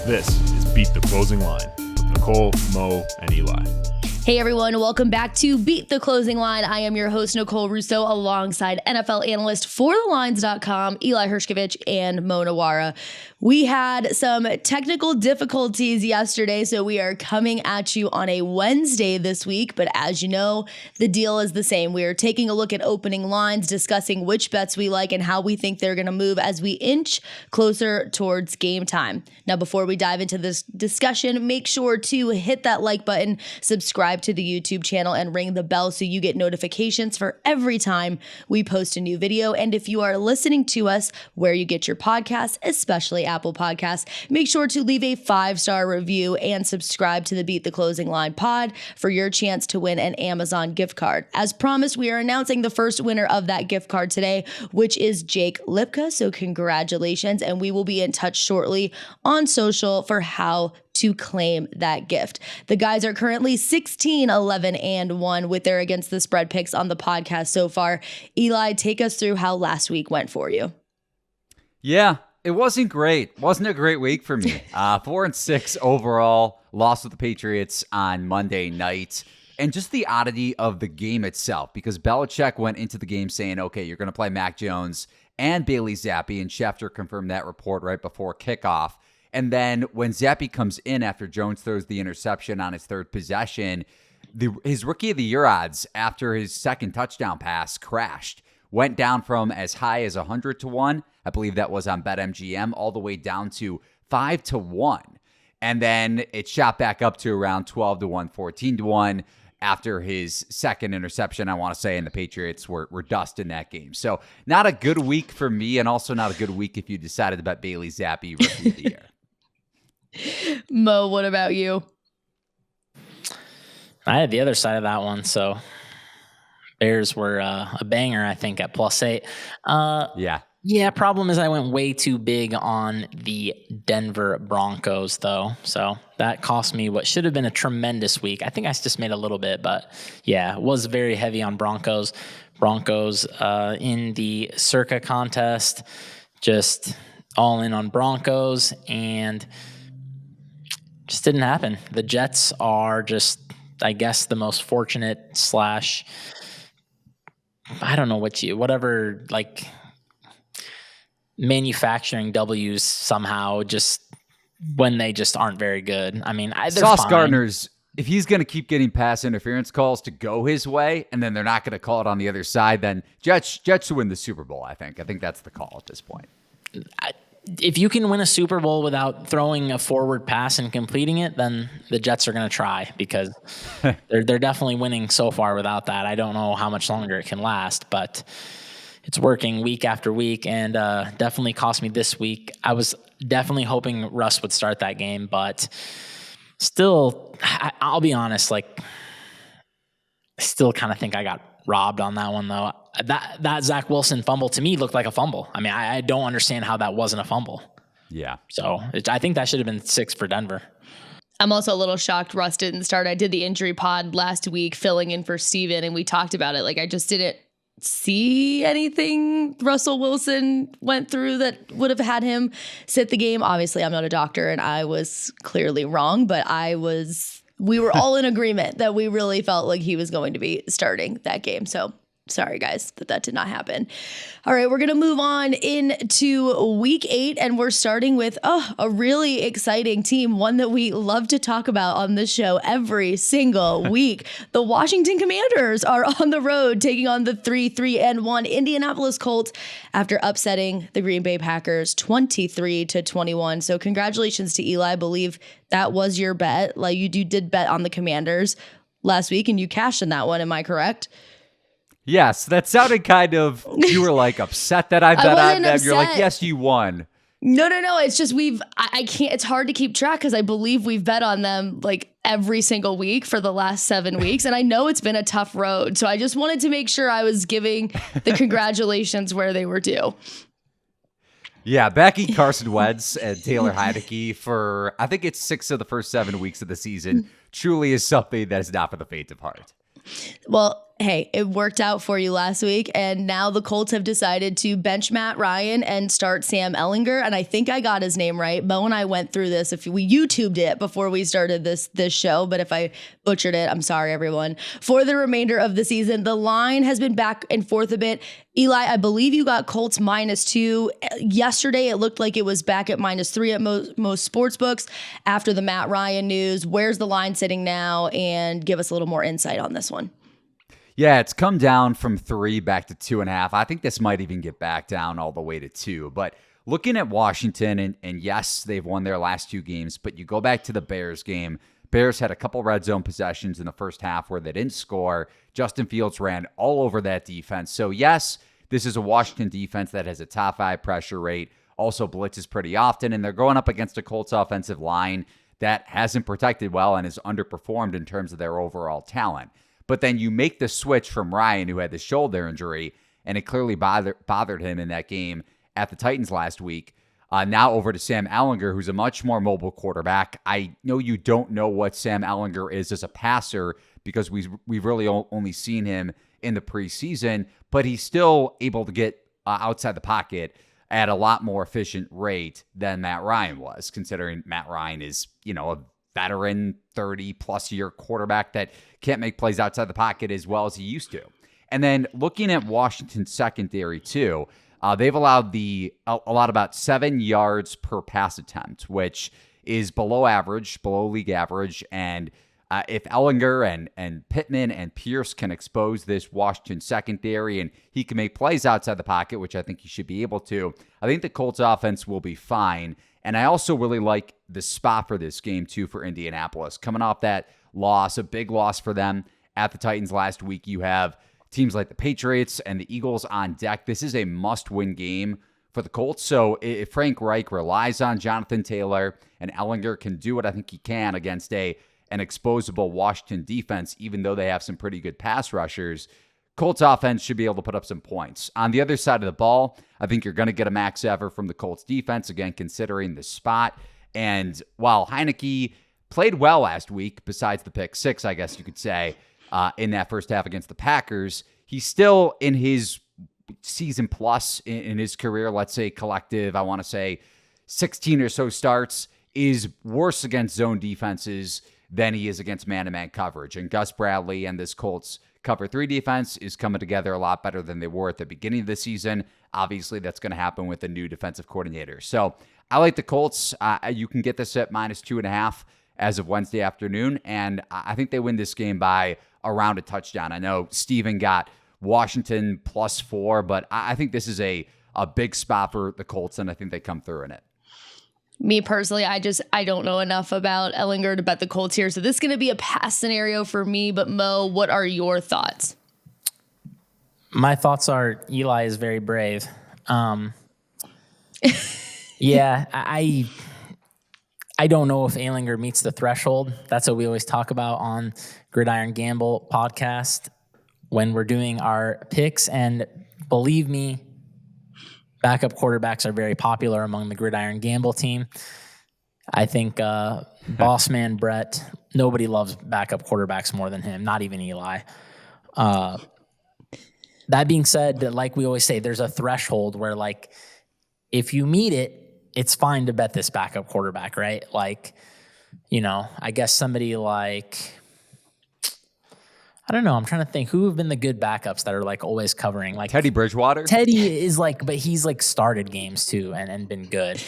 This is Beat the Closing Line with Nicole, Mo, and Eli. Hey everyone, welcome back to Beat the Closing Line. I am your host, Nicole Russo, alongside NFL analyst for TheLines.com, Eli Hershkovich and Moneylines. We had some technical difficulties yesterday, so we are coming at you on a Wednesday this week. But as you know, the deal is the same. We are taking a look at opening lines, discussing which bets we like and how we think they're going to move as we inch closer towards game time. Now, before we dive into this discussion, make sure to hit that like button, subscribe to the YouTube channel, and ring the bell so you get notifications for every time we post a new video. And if you are listening to us where you get your podcasts, especially Apple Podcasts, make sure to leave a 5-star review and subscribe to the Beat the Closing Line pod for your chance to win an Amazon gift card. As promised, we are announcing the first winner of that gift card today, which is Jake Lipka. So congratulations, and we will be in touch shortly on social for how to claim that gift. The guys are currently 16, 11, and 1 with their against the spread picks on the podcast so far. Eli, take us through how last week went for you. Yeah, it wasn't great. Wasn't a great week for me. 4-6 overall. Lost with the Patriots on Monday night. And just the oddity of the game itself, because Belichick went into the game saying, okay, you're going to play Mac Jones and Bailey Zappi, and Schefter confirmed that report right before kickoff. And then when Zappi comes in after Jones throws the interception on his third possession, his Rookie of the Year odds after his second touchdown pass crashed. Went down from as high as 100 to 1, I believe that was on BetMGM, all the way down to 5 to 1. And then it shot back up to around 12 to 1, 14 to 1 after his second interception, I want to say, and the Patriots were dust in that game. So not a good week for me, and also not a good week if you decided to bet Bailey Zappi Rookie of the Year. Mo, what about you? I had the other side of that one, so Bears were a banger, I think, at +8. Yeah, problem is I went way too big on the Denver Broncos, though. So that cost me what should have been a tremendous week. I think I just made a little bit, but yeah, was very heavy on Broncos. Broncos in the Circa contest, just all in on Broncos, and just didn't happen. The Jets are just, I guess, the most fortunate / I don't know whatever, like, manufacturing W's somehow just when they just aren't very good. I mean, Sauce fine. Gardner's, if he's going to keep getting pass interference calls to go his way, and then they're not going to call it on the other side, then Jets win the Super Bowl, I think. I think that's the call at this point. If you can win a Super Bowl without throwing a forward pass and completing it, then the Jets are going to try, because they're definitely winning so far without that. I don't know how much longer it can last, but it's working week after week, and definitely cost me this week. I was definitely hoping Russ would start that game, but still, I'll be honest, like, I still kind of think I got robbed on that one, though. That Zach Wilson fumble to me looked like a fumble. I mean, I don't understand how that wasn't a fumble. Yeah. So I think that should have been 6 for Denver. I'm also a little shocked Russ didn't start. I did the injury pod last week filling in for Steven, and we talked about it. Like, I just didn't see anything Russell Wilson went through that would have had him sit the game. Obviously, I'm not a doctor, and I was clearly wrong, but we were all in agreement that we really felt like he was going to be starting that game. So sorry, guys, that did not happen. All right, we're going to move on into week 8, and we're starting with a really exciting team, one that we love to talk about on this show every single week. The Washington Commanders are on the road taking on the 3-1 Indianapolis Colts after upsetting the Green Bay Packers 23-21. So congratulations to Eli. I believe that was your bet. Like, you did bet on the Commanders last week, and you cashed in that one. Am I correct? Yes, that sounded kind of, you were like upset that I bet on them. Upset. You're like, yes, you won. No. It's just I can't, it's hard to keep track because I believe we've bet on them like every single week for the last 7 weeks. And I know it's been a tough road. So I just wanted to make sure I was giving the congratulations where they were due. Yeah, backing Carson Wentz and Taylor Heinicke for, I think it's 6 of the first 7 weeks of the season, truly is something that is not for the faint of heart. Well, hey, it worked out for you last week, and now the Colts have decided to bench Matt Ryan and start Sam Ehlinger, and I think I got his name right. Mo and I went through this. If we YouTubed it before we started this show, but if I butchered it, I'm sorry, everyone. For the remainder of the season, the line has been back and forth a bit. Eli, I believe you got Colts -2. Yesterday, it looked like it was back at -3 at most sports books after the Matt Ryan news. Where's the line sitting now? And give us a little more insight on this one. Yeah, it's come down from 3 back to 2.5. I think this might even get back down all the way to 2. But looking at Washington, and yes, they've won their last 2 games, but you go back to the Bears game. Bears had a couple red zone possessions in the first half where they didn't score. Justin Fields ran all over that defense. So yes, this is a Washington defense that has a top 5 pressure rate, also blitzes pretty often, and they're going up against a Colts offensive line that hasn't protected well and has underperformed in terms of their overall talent. But then you make the switch from Ryan, who had the shoulder injury, and it clearly bothered him in that game at the Titans last week. Now over to Sam Ehlinger, who's a much more mobile quarterback. I know you don't know what Sam Ehlinger is as a passer because we've really only seen him in the preseason, but he's still able to get outside the pocket at a lot more efficient rate than Matt Ryan was, considering Matt Ryan is, a veteran 30-plus year quarterback that can't make plays outside the pocket as well as he used to. And then looking at Washington's secondary too, they've allowed about 7 yards per pass attempt, which is below league average. And if Ehlinger and Pittman and Pierce can expose this Washington secondary and he can make plays outside the pocket, which I think he should be able to, I think the Colts offense will be fine. And I also really like the spot for this game, too, for Indianapolis. Coming off that loss, a big loss for them at the Titans last week, you have teams like the Patriots and the Eagles on deck. This is a must-win game for the Colts. So if Frank Reich relies on Jonathan Taylor and Ehlinger can do what I think he can against an exposable Washington defense, even though they have some pretty good pass rushers, Colts offense should be able to put up some points. On the other side of the ball, I think you're going to get a max effort from the Colts defense, again, considering the spot. And while Heineke played well last week, besides the pick 6, I guess you could say, in that first half against the Packers, he's still in his season plus in his career, let's say collective, I want to say 16 or so starts, is worse against zone defenses than he is against man-to-man coverage. And Gus Bradley and this Colts cover 3 defense is coming together a lot better than they were at the beginning of the season. Obviously, that's going to happen with a new defensive coordinator. So I like the Colts. You can get this at -2.5 as of Wednesday afternoon, and I think they win this game by around a touchdown. I know Steven got Washington +4, but I think this is a big spot for the Colts, and I think they come through in it. Me personally, I don't know enough about Ehlinger to bet the Colts here. So this is going to be a pass scenario for me. But Mo, what are your thoughts? My thoughts are Eli is very brave. Yeah, I don't know if Ehlinger meets the threshold. That's what we always talk about on Gridiron Gamble podcast when we're doing our picks. And believe me, backup quarterbacks are very popular among the Gridiron Gamble team. I think boss man Brett, nobody loves backup quarterbacks more than him, not even Eli. That being said, like we always say, there's a threshold where, like, if you meet it, it's fine to bet this backup quarterback, right? Like, I guess somebody like, I don't know. I'm trying to think who have been the good backups that are like always covering, like Teddy Bridgewater. Teddy is like, but he's like started games too and been good.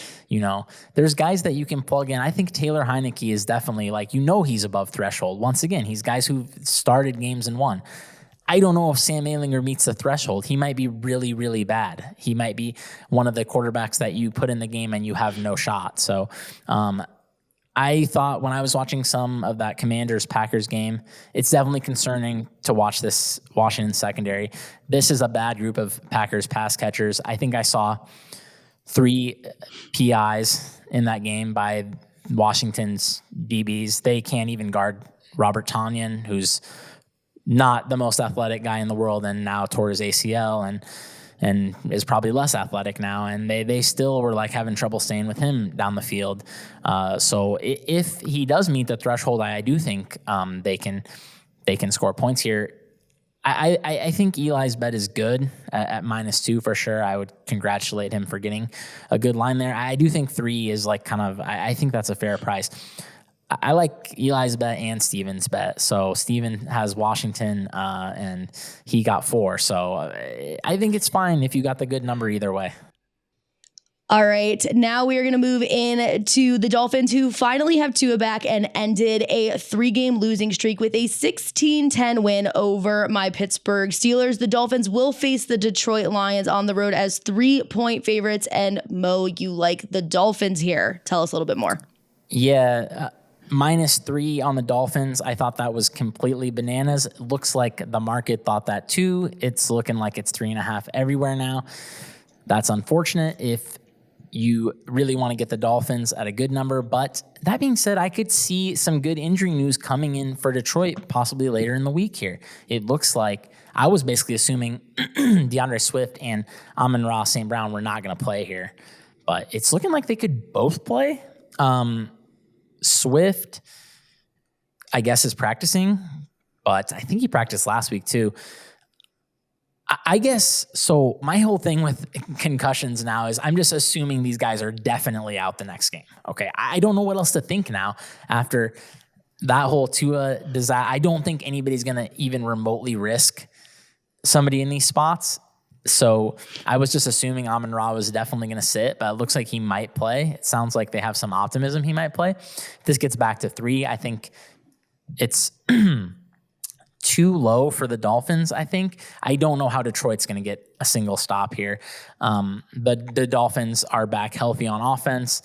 There's guys that you can plug in. I think Taylor Heineke is definitely like, he's above threshold. Once again, he's guys who started games and won. I don't know if Sam Ehlinger meets the threshold. He might be really, really bad. He might be one of the quarterbacks that you put in the game and you have no shot. So, I thought when I was watching some of that Commanders-Packers game, it's definitely concerning to watch this Washington secondary. This is a bad group of Packers pass catchers. I think I saw 3 PIs in that game by Washington's DBs. They can't even guard Robert Tonyan, who's not the most athletic guy in the world and now tore his ACL and is probably less athletic now, and they still were like having trouble staying with him down the field. So if he does meet the threshold, I do think they can score points here. I think Eli's bet is good at -2 for sure. I would congratulate him for getting a good line there. I do think 3 is like kind of, I think that's a fair price. I like Eli's bet and Steven's bet. So Steven has Washington and he got 4. So I think it's fine if you got the good number either way. All right, now we are going to move in to the Dolphins, who finally have Tua back and ended a 3-game losing streak with a 16-10 win over my Pittsburgh Steelers. The Dolphins will face the Detroit Lions on the road as 3-point favorites. And Mo, you like the Dolphins here. Tell us a little bit more. Yeah, -3 on the Dolphins. I thought that was completely bananas. It looks like the market thought that too. It's looking like it's 3.5 everywhere now. That's unfortunate if you really want to get the Dolphins at a good number. But that being said, I could see some good injury news coming in for Detroit possibly later in the week here. It looks like I was basically assuming DeAndre Swift and Amon-Ra St. Brown were not going to play here. But it's looking like they could both play. Swift, I guess, is practicing, but I think he practiced last week too. I guess, so my whole thing with concussions now is I'm just assuming these guys are definitely out the next game. Okay, I don't know what else to think now after that whole Tua disaster. I don't think anybody's going to even remotely risk somebody in these spots. So I was just assuming Amon-Ra was definitely going to sit, but it looks like he might play. It sounds like they have some optimism he might play. If this gets back to 3, I think it's too low for the Dolphins, I think. I don't know how Detroit's going to get a single stop here. But the Dolphins are back healthy on offense.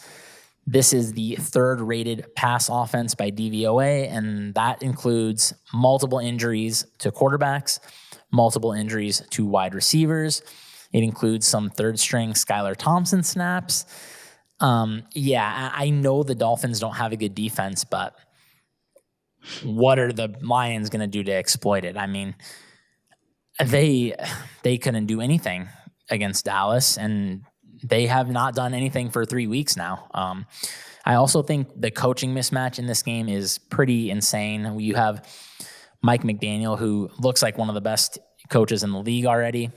This is the 3rd rated pass offense by DVOA, and that includes multiple injuries to quarterbacks, multiple injuries to wide receivers. It includes some 3rd-string Skylar Thompson snaps. I know the Dolphins don't have a good defense, but what are the Lions going to do to exploit it? I mean, they couldn't do anything against Dallas, and they have not done anything for 3 weeks now. I also think the coaching mismatch in this game is pretty insane. You have Mike McDaniel, who looks like one of the best coaches in the league already,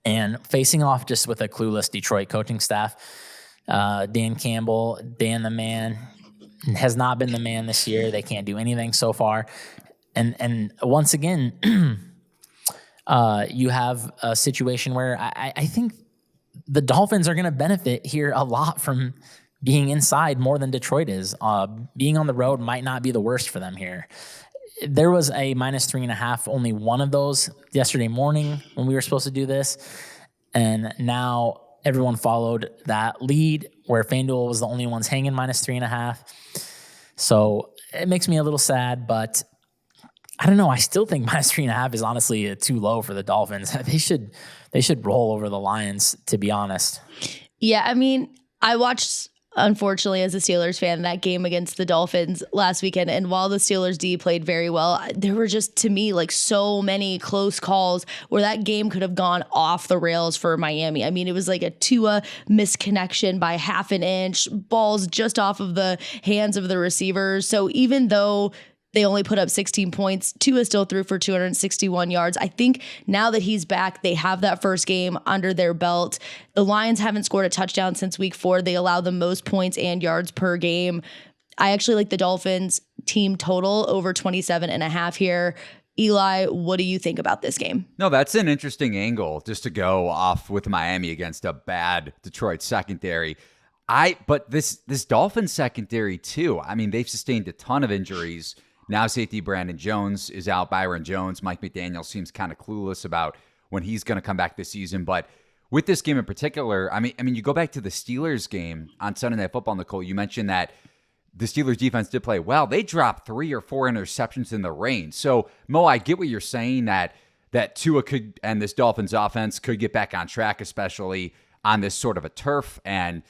and facing off just with a clueless Detroit coaching staff. Dan Campbell, Dan the Man, has not been the man this year. They can't do anything so far. And once again, you have a situation where I think the Dolphins are going to benefit here a lot from being inside more than Detroit is. Being on the road might not be the worst for them here. There was a -3.5, only one of those yesterday morning when we were supposed to do this. And now everyone followed that lead where FanDuel was the only ones hanging -3.5. So it makes me a little sad, but I don't know. I still think -3.5 is honestly too low for the Dolphins. They should roll over the Lions, to be honest. Yeah, I mean, I watched, unfortunately, as a Steelers fan, that game against the Dolphins last weekend. And while the Steelers D played very well, there were just, to me, like so many close calls where that game could have gone off the rails for Miami. I mean, it was like a Tua misconnection by half an inch, balls just off of the hands of the receivers. So even though they only put up 16 points, Tua still threw for 261 yards. I think now that he's back, they have that first game under their belt. The Lions haven't scored a touchdown since week 4. They allow the most points and yards per game. I actually like the Dolphins team total over 27.5 here. Eli, what do you think about this game? No, that's an interesting angle just to go off with Miami against a bad Detroit secondary. But this Dolphins secondary too. I mean, they've sustained a ton of injuries. Now safety Brandon Jones is out, Byron Jones. Mike McDaniel seems kind of clueless about when he's going to come back this season. But with this game in particular, I mean, you go back to the Steelers game on Sunday Night Football, Nicole, you mentioned that the Steelers defense did play well. They dropped 3 or 4 interceptions in the rain. So, Mo, I get what you're saying that Tua could and this Dolphins offense could get back on track, especially on this sort of a turf. And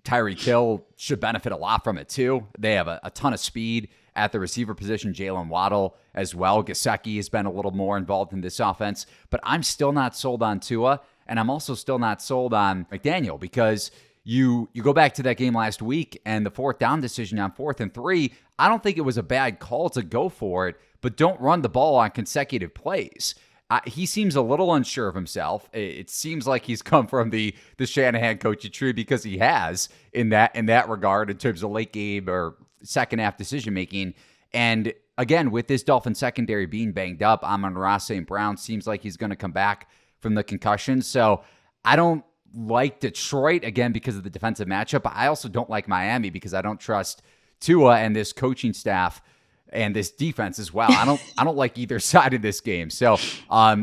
Tyreek Hill should benefit a lot from it too. They have a ton of speed at the receiver position, Jalen Waddle as well. Gesicki has been a little more involved in this offense, but I'm still not sold on Tua, and I'm also still not sold on McDaniel because you go back to that game last week and the 4th down decision on 4th and 3. I don't think it was a bad call to go for it, but don't run the ball on consecutive plays. He seems a little unsure of himself. It seems like he's come from the Shanahan coaching tree, because he has in that regard in terms of late game or second half decision making. And again, with this Dolphin secondary being banged up, Amon-Ra St. Brown seems like he's going to come back from the concussion. So I don't like Detroit, again, because of the defensive matchup. I also don't like Miami because I don't trust Tua and this coaching staff and this defense as well. I don't like either side of this game. So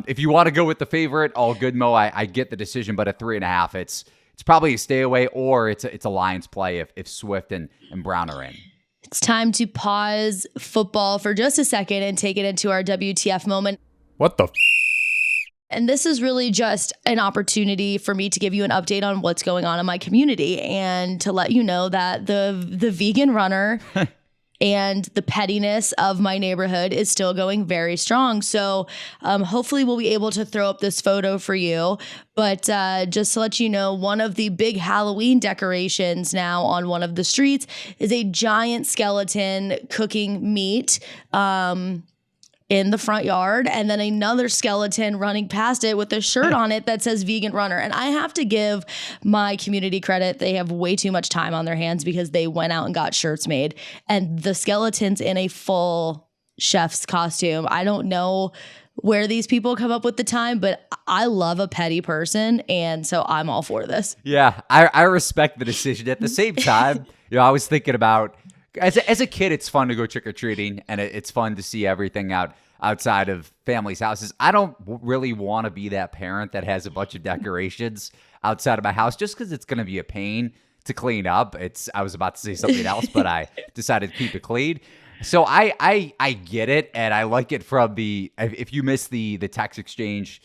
if you want to go with the favorite, all good, Mo. I get the decision, but at 3.5, it's probably a stay away, or it's a Lions play if Swift and Brown are in. It's time to pause football for just a second and take it into our WTF moment. What the And this is really just an opportunity for me to give you an update on what's going on in my community and to let you know that the vegan runner and the pettiness of my neighborhood is still going very strong. So hopefully we'll be able to throw up this photo for you. But just to let you know, one of the big Halloween decorations now on one of the streets is a giant skeleton cooking meat in the front yard, and then another skeleton running past it with a shirt on it that says vegan runner. And I have to give my community credit. They have way too much time on their hands because they went out and got shirts made, and the skeleton's in a full chef's costume. I don't know where these people come up with the time, but I love a petty person, and so I'm all for this. Yeah, I respect the decision. At the same time, I was thinking about, as a kid, it's fun to go trick-or-treating, and it's fun to see everything outside of families' houses. I don't really want to be that parent that has a bunch of decorations outside of my house just because it's going to be a pain to clean up. I was about to say something else, but I decided to keep it clean. So I get it, and I like it from if you missed the text exchange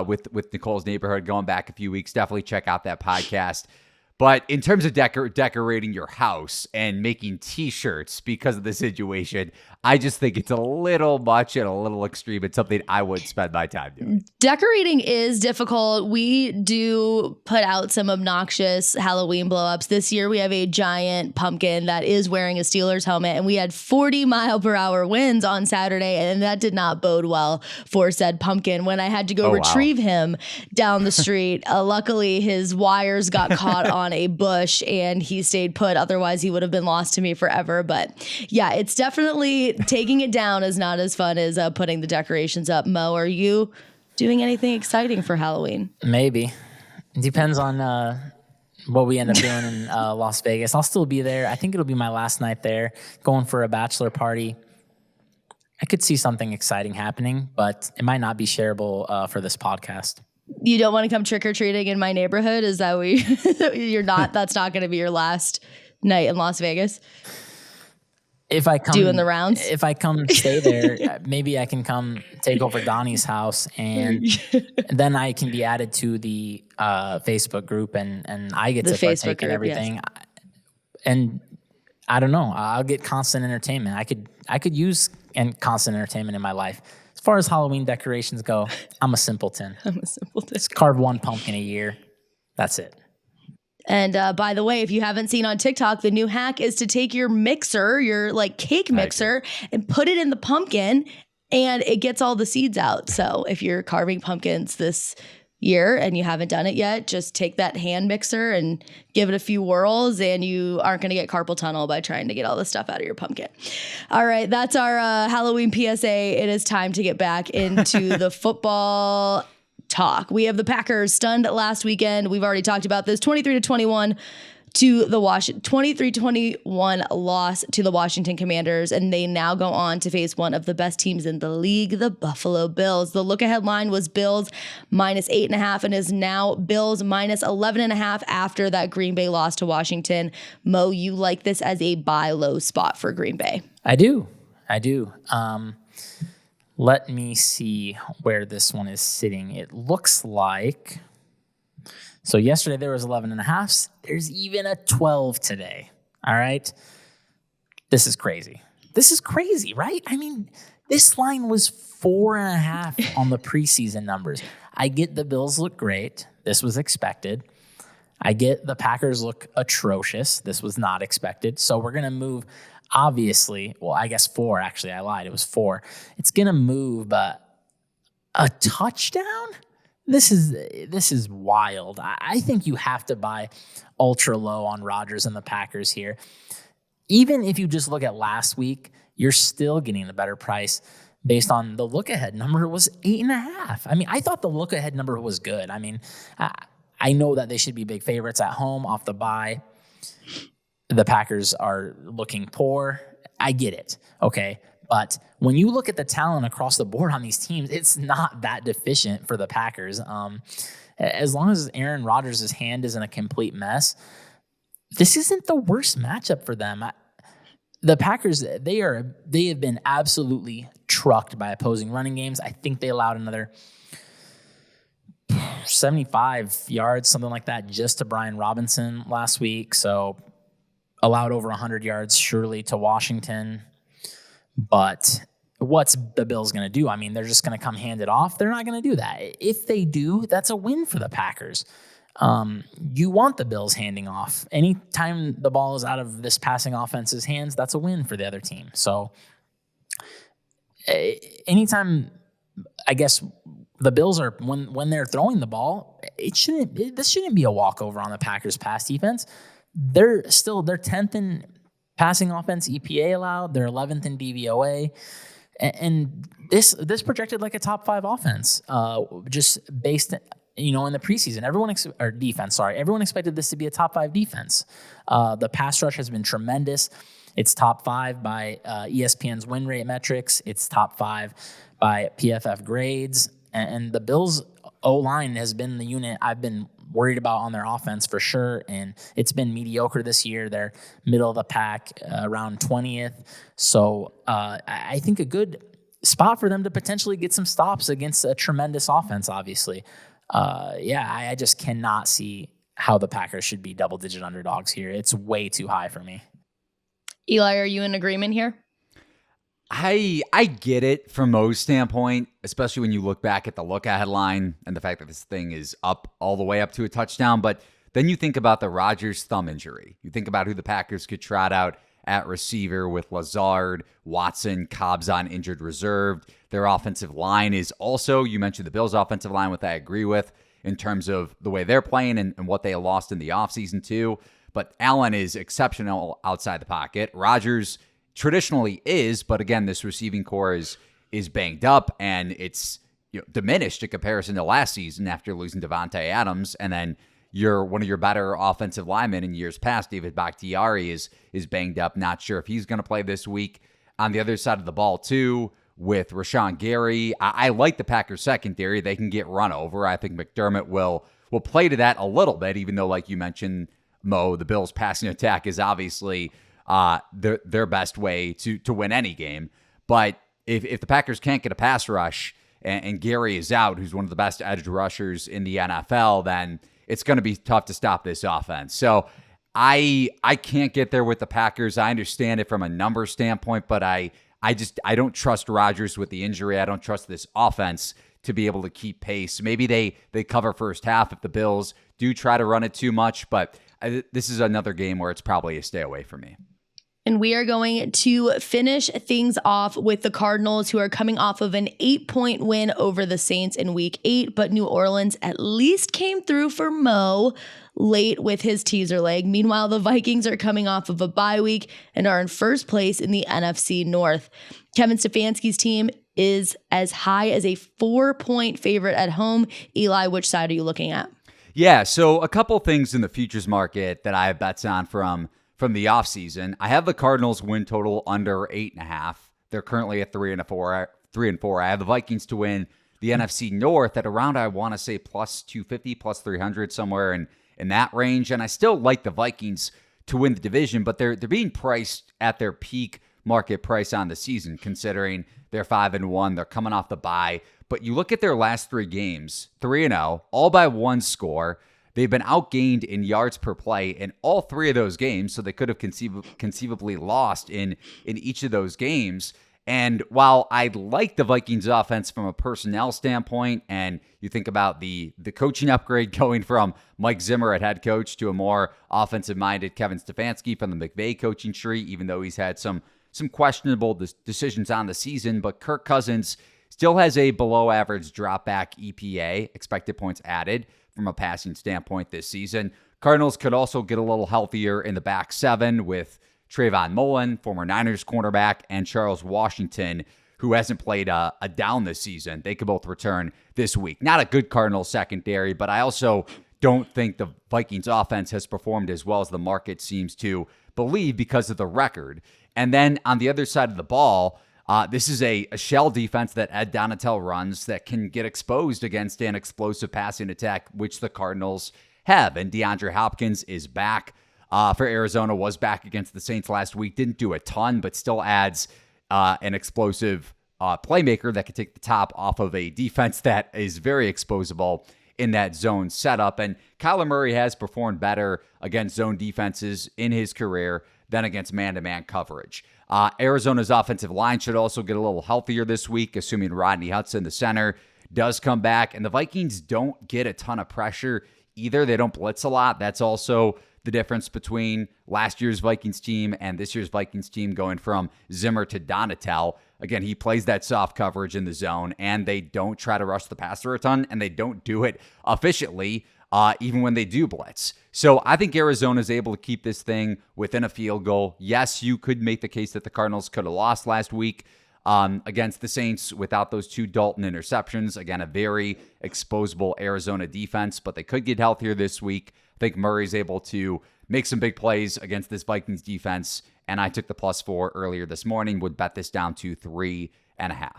with Nicole's neighborhood going back a few weeks, definitely check out that podcast. But in terms of decorating your house and making T-shirts because of the situation, I just think it's a little much and a little extreme. It's something I would spend my time doing. Decorating is difficult. We do put out some obnoxious Halloween blow-ups. This year we have a giant pumpkin that is wearing a Steelers helmet, and we had 40-mile-per-hour winds on Saturday, and that did not bode well for said pumpkin. When I had to go retrieve him down the street, luckily his wires got caught on a bush and he stayed put. Otherwise he would have been lost to me forever. But yeah, it's definitely taking it down is not as fun as putting the decorations up. Mo, are you doing anything exciting for Halloween? Maybe. It depends on what we end up doing in Las Vegas. I'll still be there. I think it'll be my last night there, going for a bachelor party. I could see something exciting happening, but it might not be shareable for this podcast. You don't want to come trick-or-treating in my neighborhood? Is that what you're not? That's not going to be your last night in Las Vegas? If I come doing the rounds, if I come stay there, maybe I can come take over Donnie's house, and then I can be added to the Facebook group, and I get to partake in everything. Yes. And I don't know. I'll get constant entertainment. I could use constant entertainment in my life. As far as Halloween decorations go, I'm a simpleton. Just carve one pumpkin a year. That's it. And by the way, if you haven't seen on TikTok, the new hack is to take your mixer, your cake mixer, and put it in the pumpkin, and it gets all the seeds out. So if you're carving pumpkins this year and you haven't done it yet, just take that hand mixer and give it a few whirls, and you aren't going to get carpal tunnel by trying to get all this stuff out of your pumpkin. All right, that's our Halloween PSA. It is time to get back into the football talk. We have the Packers stunned last weekend. We've already talked about this. 23-21 to the 23-21 loss to the Washington Commanders, and they now go on to face one of the best teams in the league, the Buffalo Bills. The look-ahead line was Bills -8.5 and is now Bills -11.5 after that Green Bay loss to Washington. Mo, you like this as a buy low spot for Green Bay? I do. Let me see where this one is sitting. It looks like... So yesterday there was 11.5. There's even a 12 today. All right. This is crazy. Right? I mean, this line was 4.5 on the preseason numbers. I get the Bills look great. This was expected. I get the Packers look atrocious. This was not expected. So we're going to move, obviously. Well, I guess 4, actually. I lied. It was 4. It's going to move, but A touchdown? This is wild. I think you have to buy ultra low on Rodgers and the Packers here. Even if you just look at last week, you're still getting a better price based on the look-ahead number was 8.5. I mean, I thought the look-ahead number was good. I mean, I know that they should be big favorites at home off the bye. The Packers are looking poor. I get it, okay? But when you look at the talent across the board on these teams, it's not that deficient for the Packers. As long as Aaron Rodgers' hand isn't a complete mess, this isn't the worst matchup for them. The Packers, they have been absolutely trucked by opposing running games. I think they allowed another 75 yards, something like that, just to Brian Robinson last week. So allowed over 100 yards surely to Washington. But what's the Bills going to do? I mean, they're just going to come hand it off. They're not going to do that. If they do, that's a win for the Packers. You want the Bills handing off. Anytime the ball is out of this passing offense's hands, that's a win for the other team. So anytime, I guess, the Bills are, when they're throwing the ball, this shouldn't be a walkover on the Packers pass defense. They're 10th in passing offense EPA allowed. They're 11th in DVOA. And this projected like a top 5 offense, just based, in the preseason. Everyone expected this to be a top 5 defense. The pass rush has been tremendous. It's top 5 by ESPN's win rate metrics. It's top 5 by PFF grades. And the Bills' O-line has been the unit I've been worried about on their offense for sure, and it's been mediocre this year. They're middle of the pack, around 20th. So I think a good spot for them to potentially get some stops against a tremendous offense, obviously. I just cannot see how the Packers should be double-digit underdogs here. It's way too high for me. Eli, are you in agreement here? I get it from Mo's standpoint, especially when you look back at the look-ahead line and the fact that this thing is up all the way up to a touchdown. But then you think about the Rodgers thumb injury. You think about who the Packers could trot out at receiver with Lazard, Watson, Cobb's on injured reserve. Their offensive line is also, you mentioned the Bills' offensive line, which I agree with in terms of the way they're playing and what they lost in the offseason too. But Allen is exceptional outside the pocket. Rodgers traditionally is, but again, this receiving core is banged up and it's diminished in comparison to last season after losing Devontae Adams. And then one of your better offensive linemen in years past, David Bakhtiari, is banged up. Not sure if he's going to play this week. On the other side of the ball too, with Rashawn Gary, I like the Packers secondary. They can get run over. I think McDermott will play to that a little bit, even though, like you mentioned, Mo, the Bills' passing attack is obviously their best way to win any game. But if the Packers can't get a pass rush and Gary is out, who's one of the best edge rushers in the NFL, then it's going to be tough to stop this offense. So I can't get there with the Packers. I understand it from a number standpoint, but I don't trust Rodgers with the injury. I don't trust this offense to be able to keep pace. Maybe they cover first half if the Bills do try to run it too much, but this is another game where it's probably a stay away for me. And we are going to finish things off with the Cardinals, who are coming off of an 8-point win over the Saints in week 8. But New Orleans at least came through for Mo late with his teaser leg. Meanwhile, the Vikings are coming off of a bye week and are in first place in the NFC North. Kevin Stefanski's team is as high as a 4-point favorite at home. Eli, which side are you looking at? Yeah, so a couple things in the futures market that I have bets on from the offseason. I have the Cardinals win total under 8.5. They're currently at 3-4. I have the Vikings to win the NFC North at around, I want to say, plus 250, plus 300, somewhere in that range. And I still like the Vikings to win the division, but they're being priced at their peak market price on the season, considering they're 5-1. They're coming off the bye. But you look at their last 3 games, 3-0, all by 1 score. They've been outgained in yards per play in all 3 of those games, so they could have conceivably lost in each of those games. And while I like the Vikings offense from a personnel standpoint, and you think about the coaching upgrade going from Mike Zimmer at head coach to a more offensive-minded Kevin Stefanski from the McVay coaching tree, even though he's had some questionable decisions on the season, but Kirk Cousins Still has a below average drop back EPA, expected points added, from a passing standpoint this season. Cardinals could also get a little healthier in the back seven with Trayvon Mullen, former Niners cornerback, and Charles Washington, who hasn't played a down this season. They could both return this week. Not a good Cardinals secondary, but I also don't think the Vikings offense has performed as well as the market seems to believe because of the record. And then on the other side of the ball, this is a shell defense that Ed Donatel runs that can get exposed against an explosive passing attack, which the Cardinals have. And DeAndre Hopkins is back for Arizona, was back against the Saints last week. Didn't do a ton, but still adds an explosive playmaker that can take the top off of a defense that is very exposable in that zone setup. And Kyler Murray has performed better against zone defenses in his career than against man-to-man coverage. Arizona's offensive line should also get a little healthier this week, assuming Rodney Hudson, the center, does come back. And the Vikings don't get a ton of pressure either. They don't blitz a lot. That's also the difference between last year's Vikings team and this year's Vikings team, going from Zimmer to Donatel. Again, he plays that soft coverage in the zone, and they don't try to rush the passer a ton, and they don't do it efficiently, even when they do blitz. So I think Arizona is able to keep this thing within a field goal. Yes, you could make the case that the Cardinals could have lost last week against the Saints without those two Dalton interceptions. Again, a very exposable Arizona defense, but they could get healthier this week. I think Murray's able to make some big plays against this Vikings defense, and I took the +4 earlier this morning, would bet this down to 3.5.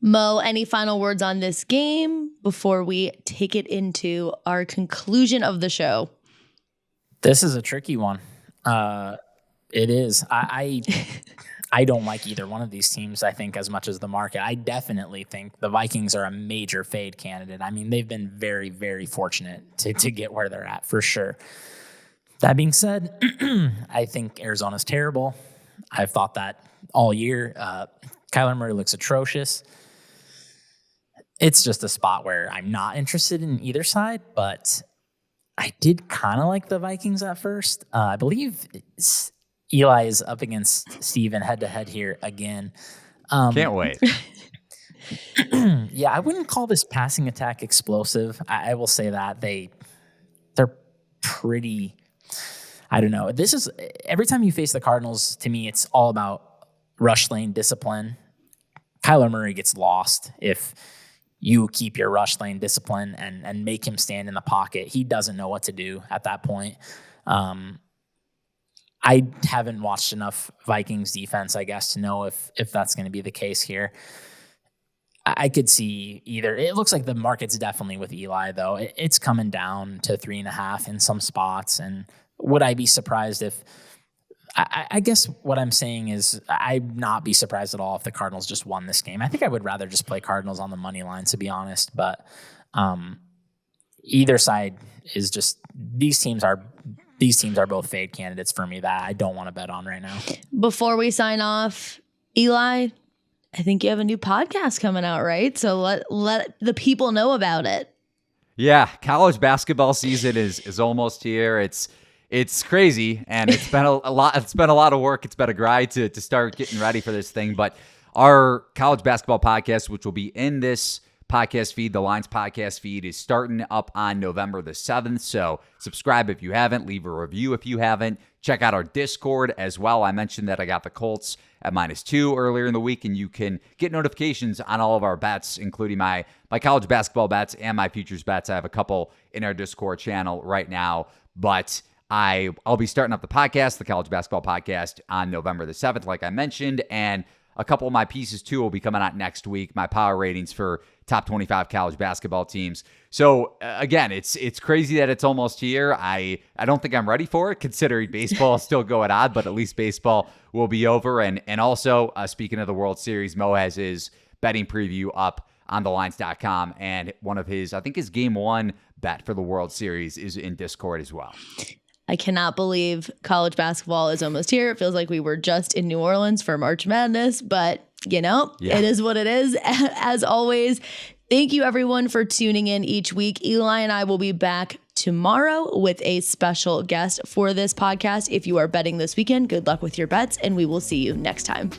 Mo, any final words on this game before we take it into our conclusion of the show? This is a tricky one. It is. I don't like either one of these teams, I think, as much as the market. I definitely think the Vikings are a major fade candidate. I mean, they've been very, very fortunate to get where they're at, for sure. That being said, I think Arizona's terrible. I've thought that all year. Kyler Murray looks atrocious. It's just a spot where I'm not interested in either side, but I did kind of like the Vikings at first. I believe Eli is up against Steven head-to-head here again. Can't wait. Yeah, I wouldn't call this passing attack explosive. I will say that. They're pretty, I don't know. This is, every time you face the Cardinals, to me, it's all about rush lane discipline. Kyler Murray gets lost if you keep your rush lane discipline and make him stand in the pocket. He doesn't know what to do at that point. I haven't watched enough Vikings defense, I guess, to know if that's going to be the case here. I could see either. It looks like the market's definitely with Eli, though. It's coming down to 3.5 in some spots. And would I be surprised if... I guess what I'm saying is I'd not be surprised at all if the Cardinals just won this game. I think I would rather just play Cardinals on the money line, to be honest. But either side is just... These teams are both fade candidates for me that I don't want to bet on right now. Before we sign off, Eli, I think you have a new podcast coming out, right? So let the people know about it. Yeah, college basketball season is almost here. It's crazy, and it's been a lot. It's been a lot of work. It's been a grind to start getting ready for this thing. But our college basketball podcast, which will be in this podcast feed, TheLines podcast feed, is starting up on November the 7th. So subscribe if you haven't. Leave a review if you haven't. Check out our Discord as well. I mentioned that I got the Colts at -2 earlier in the week, and you can get notifications on all of our bets, including my college basketball bets and my futures bets. I have a couple in our Discord channel right now, but I'll be starting up the podcast, the college basketball podcast, on November the 7th, like I mentioned, and a couple of my pieces, too, will be coming out next week, my power ratings for top 25 college basketball teams. So, again, it's crazy that it's almost here. I don't think I'm ready for it, considering baseball is still going on, but at least baseball will be over. And also, speaking of the World Series, Mo has his betting preview up on TheLines.com, and one of his, I think his game one bet for the World Series is in Discord as well. I cannot believe college basketball is almost here. It feels like we were just in New Orleans for March Madness, but It is what it is. As always, thank you everyone for tuning in each week. Eli and I will be back tomorrow with a special guest for this podcast. If you are betting this weekend, good luck with your bets, and we will see you next time.